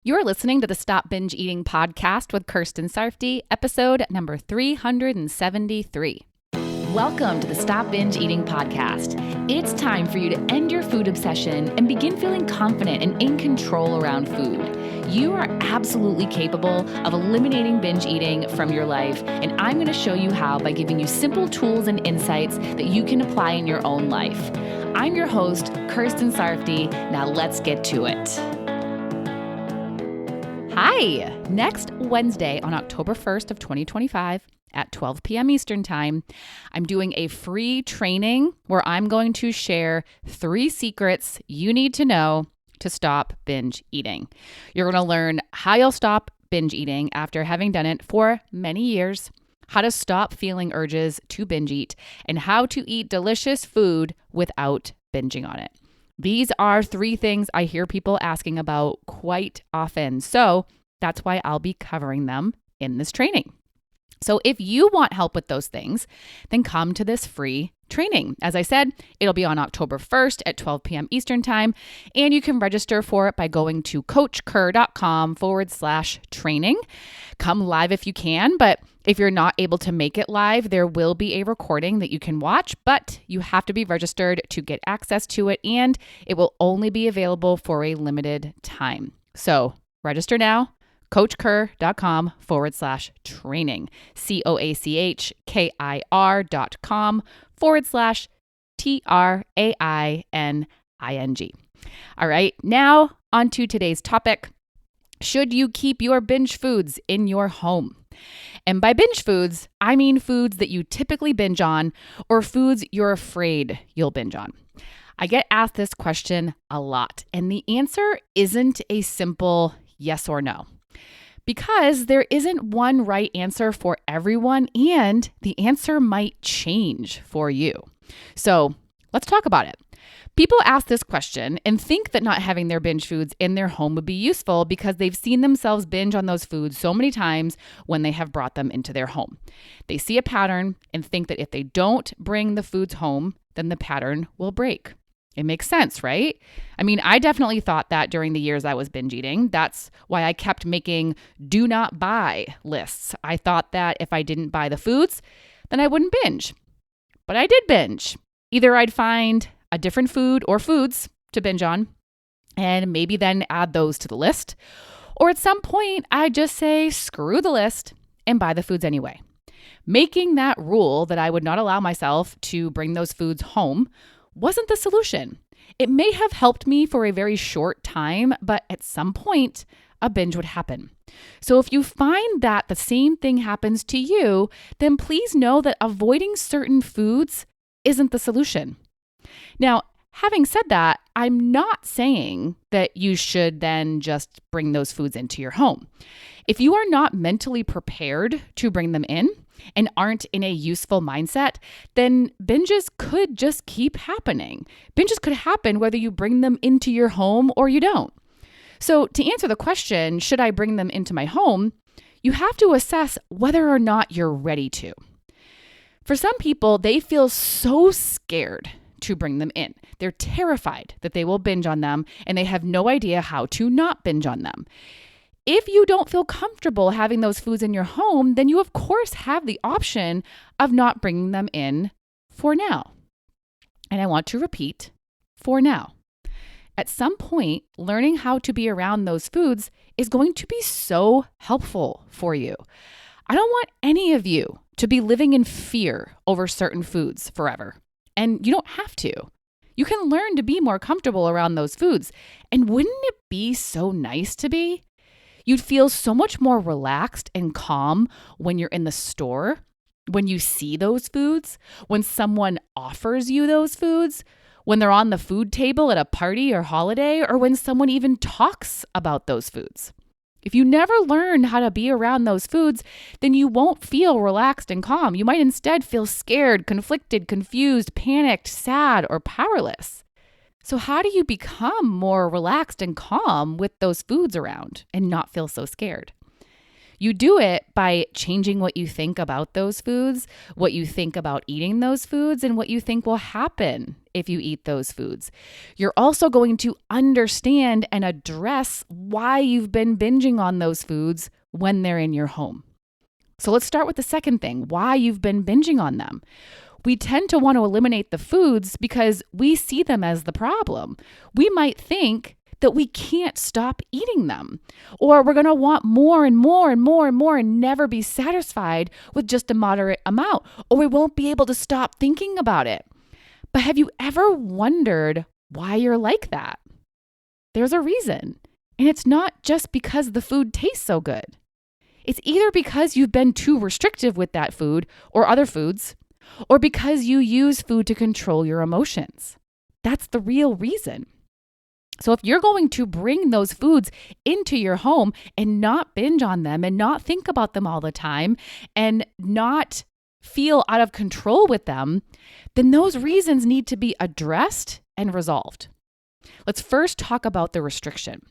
You're listening to the Stop Binge Eating podcast with Kirsten Sarfty, episode number 373. Welcome to the Stop Binge Eating podcast. It's time for you to end your food obsession and begin feeling confident and in control around food. You are absolutely capable of eliminating binge eating from your life, and I'm going to show you how by giving you simple tools and insights that you can apply in your own life. I'm your host, Kirsten Sarfty. Now let's get to it. Hi! Next Wednesday on October 1st of 2025 at 12 p.m. Eastern Time, I'm doing a free training where I'm going to share 3 secrets you need to know to stop binge eating. You're going to learn how you'll stop binge eating after having done it for many years, how to stop feeling urges to binge eat, and how to eat delicious food without binging on it. These are 3 things I hear people asking about quite often. So that's why I'll be covering them in this training. So if you want help with those things, then come to this free training. As I said, it'll be on October 1st at 12 p.m. Eastern Time, and you can register for it by going to coachker.com/training. Come live if you can, but if you're not able to make it live, there will be a recording that you can watch, but you have to be registered to get access to it, and it will only be available for a limited time. So register now. coachker.com/training, coachkir.com/training. All right, now on to today's topic. Should you keep your binge foods in your home? And by binge foods, I mean foods that you typically binge on or foods you're afraid you'll binge on. I get asked this question a lot, and the answer isn't a simple yes or no. Because there isn't one right answer for everyone, and the answer might change for you. So let's talk about it. People ask this question and think that not having their binge foods in their home would be useful because they've seen themselves binge on those foods so many times when they have brought them into their home. They see a pattern and think that if they don't bring the foods home, then the pattern will break. It makes sense, right? I mean, I definitely thought that during the years I was binge eating. That's why I kept making do not buy lists. I thought that if I didn't buy the foods, then I wouldn't binge. But I did binge. Either I'd find a different food or foods to binge on and maybe then add those to the list. Or at some point, I'd just say, screw the list and buy the foods anyway. Making that rule that I would not allow myself to bring those foods home wasn't the solution. It may have helped me for a very short time, but at some point, a binge would happen. So if you find that the same thing happens to you, then please know that avoiding certain foods isn't the solution. Now, having said that, I'm not saying that you should then just bring those foods into your home. If you are not mentally prepared to bring them in and aren't in a useful mindset, then binges could just keep happening. Binges could happen whether you bring them into your home or you don't. So to answer the question, should I bring them into my home? You have to assess whether or not you're ready to. For some people, they feel so scared to bring them in. They're terrified that they will binge on them, and they have no idea how to not binge on them. If you don't feel comfortable having those foods in your home, then you of course have the option of not bringing them in for now. And I want to repeat, for now. At some point, learning how to be around those foods is going to be so helpful for you. I don't want any of you to be living in fear over certain foods forever. And you don't have to. You can learn to be more comfortable around those foods. And wouldn't it be so nice to be? You'd feel so much more relaxed and calm when you're in the store, when you see those foods, when someone offers you those foods, when they're on the food table at a party or holiday, or when someone even talks about those foods. If you never learn how to be around those foods, then you won't feel relaxed and calm. You might instead feel scared, conflicted, confused, panicked, sad, or powerless. So how do you become more relaxed and calm with those foods around and not feel so scared? You do it by changing what you think about those foods, what you think about eating those foods, and what you think will happen if you eat those foods. You're also going to understand and address why you've been binging on those foods when they're in your home. So let's start with the second thing, why you've been binging on them. We tend to want to eliminate the foods because we see them as the problem. We might think that we can't stop eating them, or we're going to want more and more and more and more and never be satisfied with just a moderate amount, or we won't be able to stop thinking about it. But have you ever wondered why you're like that? There's a reason, and it's not just because the food tastes so good. It's either because you've been too restrictive with that food or other foods, or because you use food to control your emotions. That's the real reason. So if you're going to bring those foods into your home and not binge on them and not think about them all the time and not feel out of control with them, then those reasons need to be addressed and resolved. Let's first talk about the restriction.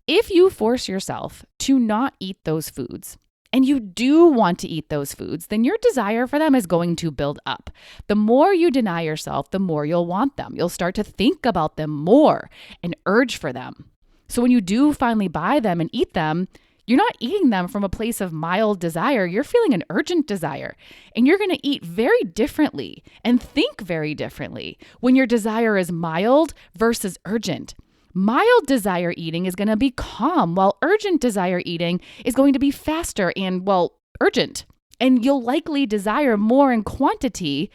If you force yourself to not eat those foods, and you do want to eat those foods, then your desire for them is going to build up. The more you deny yourself, the more you'll want them. You'll start to think about them more and urge for them. So when you do finally buy them and eat them, you're not eating them from a place of mild desire. You're feeling an urgent desire. And you're going to eat very differently and think very differently when your desire is mild versus urgent. Mild desire eating is going to be calm, while urgent desire eating is going to be faster and, urgent. And you'll likely desire more in quantity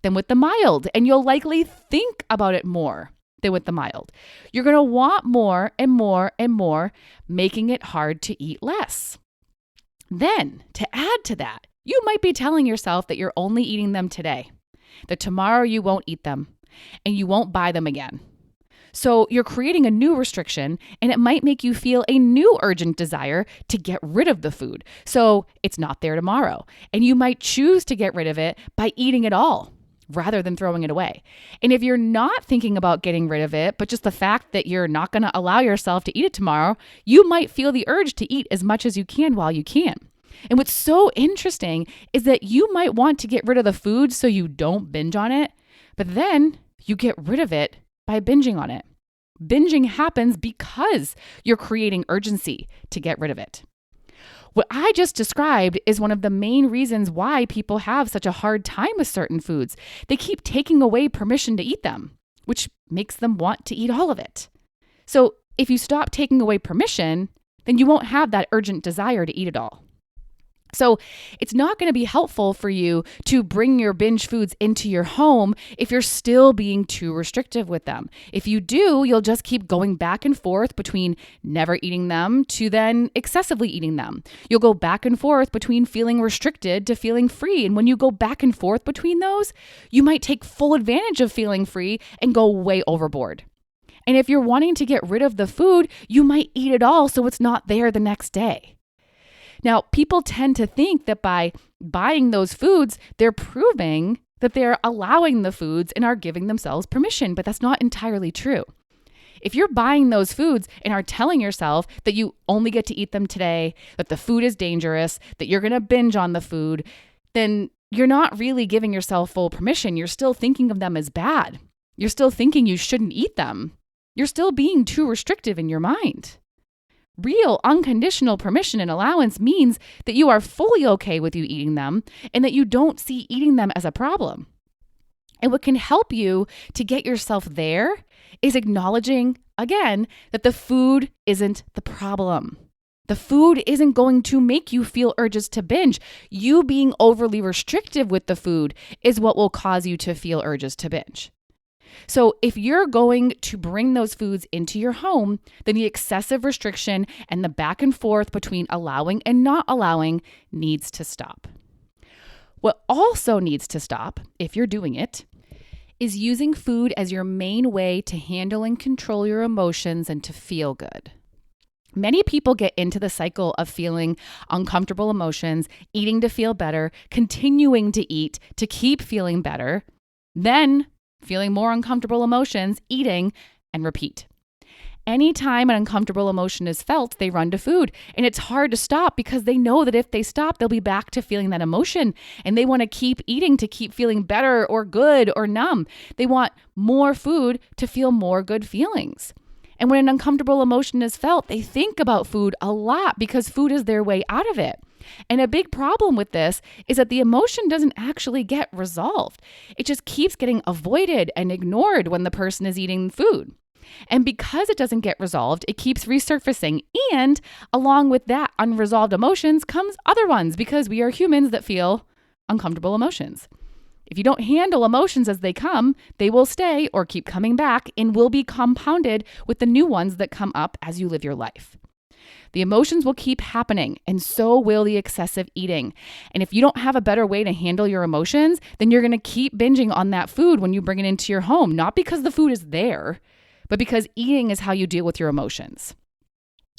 than with the mild, and you'll likely think about it more than with the mild. You're going to want more and more and more, making it hard to eat less. Then, to add to that, you might be telling yourself that you're only eating them today, that tomorrow you won't eat them, and you won't buy them again. So you're creating a new restriction, and it might make you feel a new urgent desire to get rid of the food. So it's not there tomorrow. And you might choose to get rid of it by eating it all rather than throwing it away. And if you're not thinking about getting rid of it, but just the fact that you're not going to allow yourself to eat it tomorrow, you might feel the urge to eat as much as you can while you can. And what's so interesting is that you might want to get rid of the food so you don't binge on it, but then you get rid of it by binging on it. Binging happens because you're creating urgency to get rid of it. What I just described is one of the main reasons why people have such a hard time with certain foods. They keep taking away permission to eat them, which makes them want to eat all of it. So if you stop taking away permission, then you won't have that urgent desire to eat it all. So it's not going to be helpful for you to bring your binge foods into your home if you're still being too restrictive with them. If you do, you'll just keep going back and forth between never eating them to then excessively eating them. You'll go back and forth between feeling restricted to feeling free. And when you go back and forth between those, you might take full advantage of feeling free and go way overboard. And if you're wanting to get rid of the food, you might eat it all so it's not there the next day. Now, people tend to think that by buying those foods, they're proving that they're allowing the foods and are giving themselves permission, but that's not entirely true. If you're buying those foods and are telling yourself that you only get to eat them today, that the food is dangerous, that you're going to binge on the food, then you're not really giving yourself full permission. You're still thinking of them as bad. You're still thinking you shouldn't eat them. You're still being too restrictive in your mind. Real unconditional permission and allowance means that you are fully okay with you eating them and that you don't see eating them as a problem. And what can help you to get yourself there is acknowledging, again, that the food isn't the problem. The food isn't going to make you feel urges to binge. You being overly restrictive with the food is what will cause you to feel urges to binge. So if you're going to bring those foods into your home, then the excessive restriction and the back and forth between allowing and not allowing needs to stop. What also needs to stop, if you're doing it, is using food as your main way to handle and control your emotions and to feel good. Many people get into the cycle of feeling uncomfortable emotions, eating to feel better, continuing to eat to keep feeling better, then feeling more uncomfortable emotions, eating, and repeat. Anytime an uncomfortable emotion is felt, they run to food. And it's hard to stop because they know that if they stop, they'll be back to feeling that emotion. And they want to keep eating to keep feeling better or good or numb. They want more food to feel more good feelings. And when an uncomfortable emotion is felt, they think about food a lot because food is their way out of it. And a big problem with this is that the emotion doesn't actually get resolved. It just keeps getting avoided and ignored when the person is eating food. And because it doesn't get resolved, it keeps resurfacing. And along with that unresolved emotions comes other ones because we are humans that feel uncomfortable emotions. If you don't handle emotions as they come, they will stay or keep coming back and will be compounded with the new ones that come up as you live your life. The emotions will keep happening, and so will the excessive eating. And if you don't have a better way to handle your emotions, then you're going to keep binging on that food when you bring it into your home, not because the food is there, but because eating is how you deal with your emotions.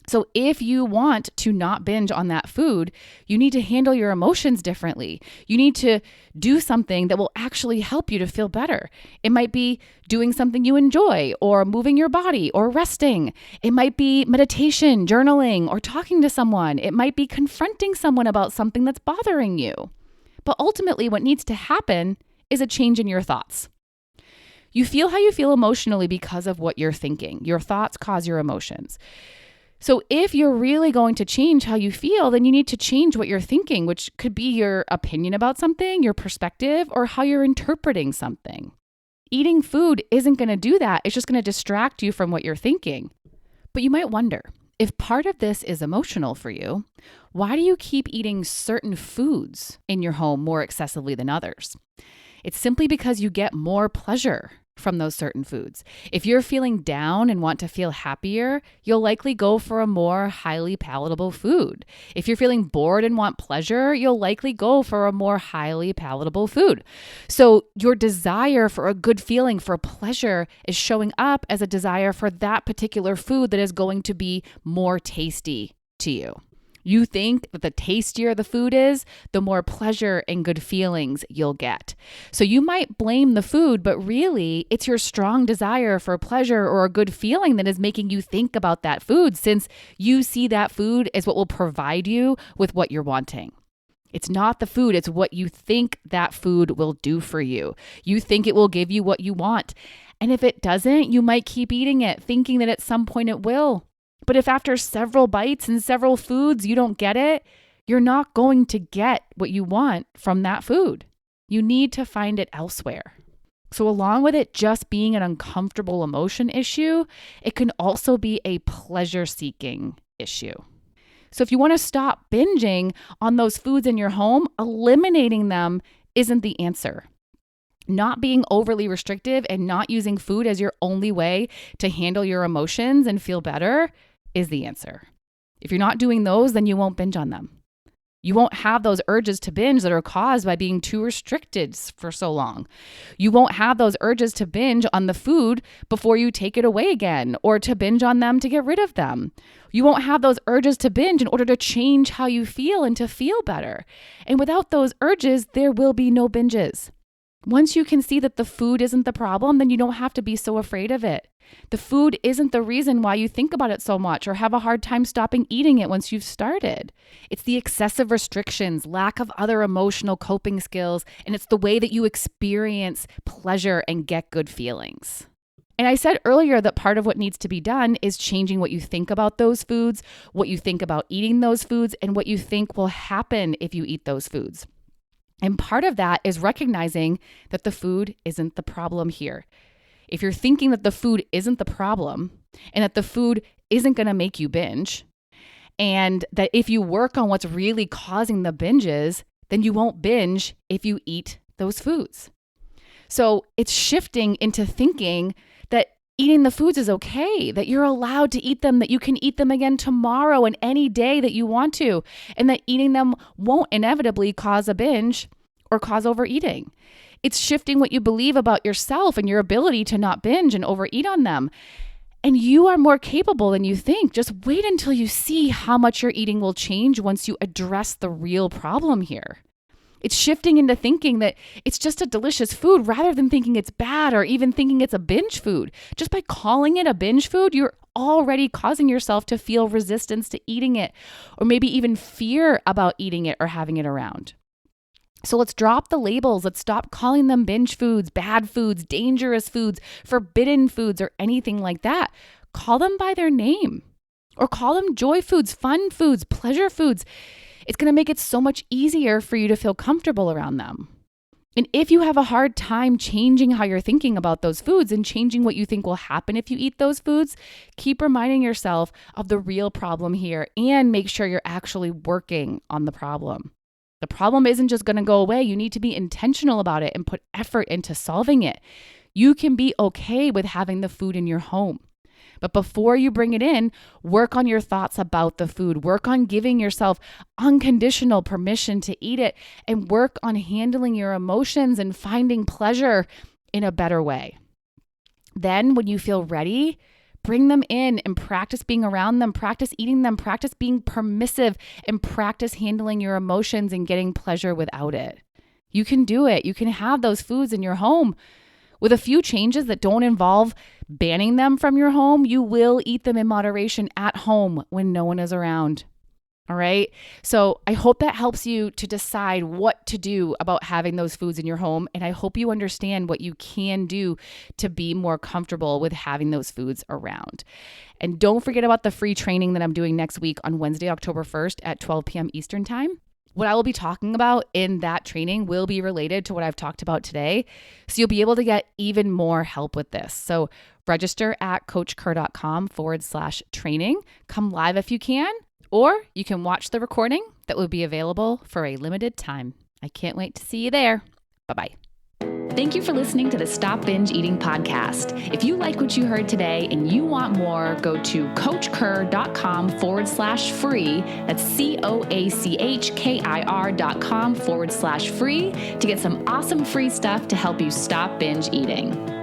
So if you want to not binge on that food, you need to handle your emotions differently. You need to do something that will actually help you to feel better. It might be doing something you enjoy, or moving your body, or resting. It might be meditation, journaling, or talking to someone. It might be confronting someone about something that's bothering you. But ultimately, what needs to happen is a change in your thoughts. You feel how you feel emotionally because of what you're thinking. Your thoughts cause your emotions. So if you're really going to change how you feel, then you need to change what you're thinking, which could be your opinion about something, your perspective, or how you're interpreting something. Eating food isn't going to do that. It's just going to distract you from what you're thinking. But you might wonder, if part of this is emotional for you, why do you keep eating certain foods in your home more excessively than others? It's simply because you get more pleasure from those certain foods. If you're feeling down and want to feel happier, you'll likely go for a more highly palatable food. If you're feeling bored and want pleasure, you'll likely go for a more highly palatable food. So your desire for a good feeling, for pleasure, is showing up as a desire for that particular food that is going to be more tasty to you. You think that the tastier the food is, the more pleasure and good feelings you'll get. So you might blame the food, but really it's your strong desire for pleasure or a good feeling that is making you think about that food, since you see that food as what will provide you with what you're wanting. It's not the food, it's what you think that food will do for you. You think it will give you what you want. And if it doesn't, you might keep eating it, thinking that at some point it will. But if after several bites and several foods you don't get it, you're not going to get what you want from that food. You need to find it elsewhere. So along with it just being an uncomfortable emotion issue, it can also be a pleasure-seeking issue. So if you want to stop binging on those foods in your home, eliminating them isn't the answer. Not being overly restrictive and not using food as your only way to handle your emotions and feel better is the answer. If you're not doing those, then you won't binge on them. You won't have those urges to binge that are caused by being too restricted for so long. You won't have those urges to binge on the food before you take it away again, or to binge on them to get rid of them. You won't have those urges to binge in order to change how you feel and to feel better. And without those urges, there will be no binges. Once you can see that the food isn't the problem, then you don't have to be so afraid of it. The food isn't the reason why you think about it so much or have a hard time stopping eating it once you've started. It's the excessive restrictions, lack of other emotional coping skills, and it's the way that you experience pleasure and get good feelings. And I said earlier that part of what needs to be done is changing what you think about those foods, what you think about eating those foods, and what you think will happen if you eat those foods. And part of that is recognizing that the food isn't the problem here. If you're thinking that the food isn't the problem and that the food isn't going to make you binge, and that if you work on what's really causing the binges, then you won't binge if you eat those foods. So it's shifting into thinking that eating the foods is okay, that you're allowed to eat them, that you can eat them again tomorrow and any day that you want to, and that eating them won't inevitably cause a binge or cause overeating. It's shifting what you believe about yourself and your ability to not binge and overeat on them. And you are more capable than you think. Just wait until you see how much your eating will change once you address the real problem here. It's shifting into thinking that it's just a delicious food rather than thinking it's bad or even thinking it's a binge food. Just by calling it a binge food, you're already causing yourself to feel resistance to eating it, or maybe even fear about eating it or having it around. So let's drop the labels. Let's stop calling them binge foods, bad foods, dangerous foods, forbidden foods, or anything like that. Call them by their name, or call them joy foods, fun foods, pleasure foods. It's going to make it so much easier for you to feel comfortable around them. And if you have a hard time changing how you're thinking about those foods and changing what you think will happen if you eat those foods, keep reminding yourself of the real problem here and make sure you're actually working on the problem. The problem isn't just going to go away. You need to be intentional about it and put effort into solving it. You can be okay with having the food in your home. But before you bring it in, work on your thoughts about the food. Work on giving yourself unconditional permission to eat it, and work on handling your emotions and finding pleasure in a better way. Then when you feel ready, bring them in and practice being around them, practice eating them, practice being permissive, and practice handling your emotions and getting pleasure without it. You can do it. You can have those foods in your home. With a few changes that don't involve banning them from your home, you will eat them in moderation at home when no one is around. All right. So I hope that helps you to decide what to do about having those foods in your home. And I hope you understand what you can do to be more comfortable with having those foods around. And don't forget about the free training that I'm doing next week on Wednesday, October 1st at 12 p.m. Eastern time. What I will be talking about in that training will be related to what I've talked about today. So you'll be able to get even more help with this. So register at coachker.com/training. Come live if you can, or you can watch the recording that will be available for a limited time. I can't wait to see you there. Bye-bye. Thank you for listening to the Stop Binge Eating podcast. If you like what you heard today and you want more, go to coachker.com/free. That's COACHKIR.com/free to get some awesome free stuff to help you stop binge eating.